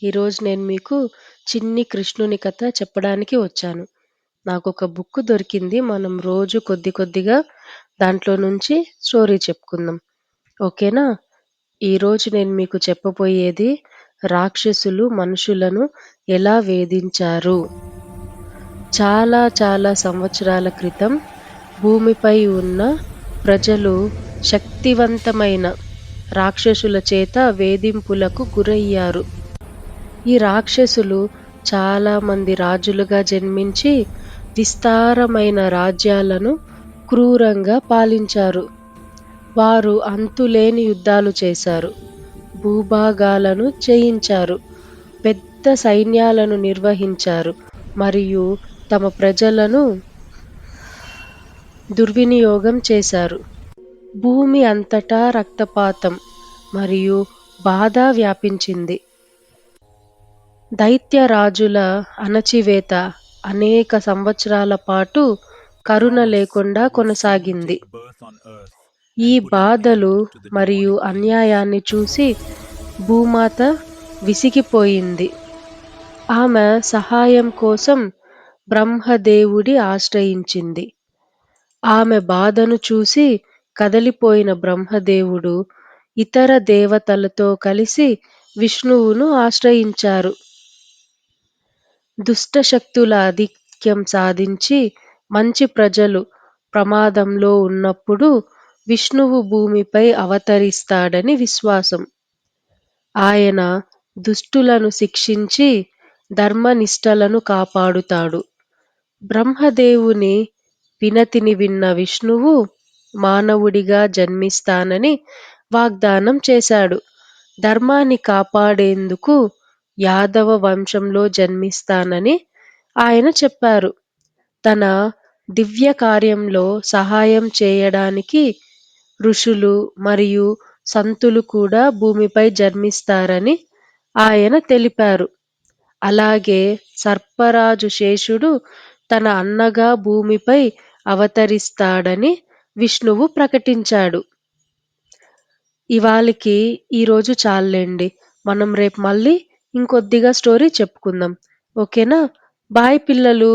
ఈరోజు నేను మీకు చిన్ని కృష్ణుని కథ చెప్పడానికి వచ్చాను. నాకొక బుక్ దొరికింది. మనం రోజు కొద్ది కొద్దిగా దాంట్లో నుంచి స్టోరీ చెప్పుకుందాం. ఓకేనా? ఈరోజు నేను మీకు చెప్పబోయేది రాక్షసులు మనుషులను ఎలా వేధించారు. చాలా చాలా సంవత్సరాల క్రితం భూమిపై ఉన్న ప్రజలు శక్తివంతమైన రాక్షసుల చేత వేధింపులకు గురయ్యారు. ఈ రాక్షసులు చాలా మంది రాజులుగా జన్మించి విస్తారమైన రాజ్యాలను క్రూరంగా పాలించారు. వారు అంతులేని యుద్ధాలు చేశారు. భూభాగాలను జయించారు. పెద్ద సైన్యాలను నిర్వహించారు మరియు తమ ప్రజలను దుర్వినియోగం చేశారు. భూమి అంతటా రక్తపాతం మరియు బాధ వ్యాపించింది. దైత్యరాజుల అణచివేత అనేక సంవత్సరాల పాటు కరుణ లేకుండా కొనసాగింది. ఈ బాధలు మరియు అన్యాయాన్ని చూసి భూమాత విసిగిపోయింది. ఆమె సహాయం కోసం బ్రహ్మదేవుడి ఆశ్రయించింది. ఆమె బాధను చూసి కదలిపోయిన బ్రహ్మదేవుడు ఇతర దేవతలతో కలిసి విష్ణువును ఆశ్రయించారు. దుష్టశక్తుల ఆధిక్యం సాధించి మంచి ప్రజలు ప్రమాదంలో ఉన్నప్పుడు విష్ణువు భూమిపై అవతరిస్తాడని విశ్వాసం. ఆయన దుష్టులను శిక్షించి ధర్మనిష్టలను కాపాడుతాడు. బ్రహ్మదేవుని వినతిని విన్న విష్ణువు మానవుడిగా జన్మిస్తానని వాగ్దానం చేశాడు. ధర్మాన్ని కాపాడేందుకు యాదవ వంశంలో జన్మిస్తానని ఆయన చెప్పారు. తన దివ్య కార్యంలో సహాయం చేయడానికి ఋషులు మరియు సంతులు కూడా భూమిపై జన్మిస్తారని ఆయన తెలిపారు. అలాగే సర్పరాజు శేషుడు తన అన్నగా భూమిపై అవతరిస్తాడని విష్ణువు ప్రకటించాడు. ఇవాళకి ఈరోజు చాలండి. మనం రేపు మళ్ళీ ఇంకొద్దిగా స్టోరీ చెప్పుకుందాం. ఓకేనా? బాయ్ పిల్లలు.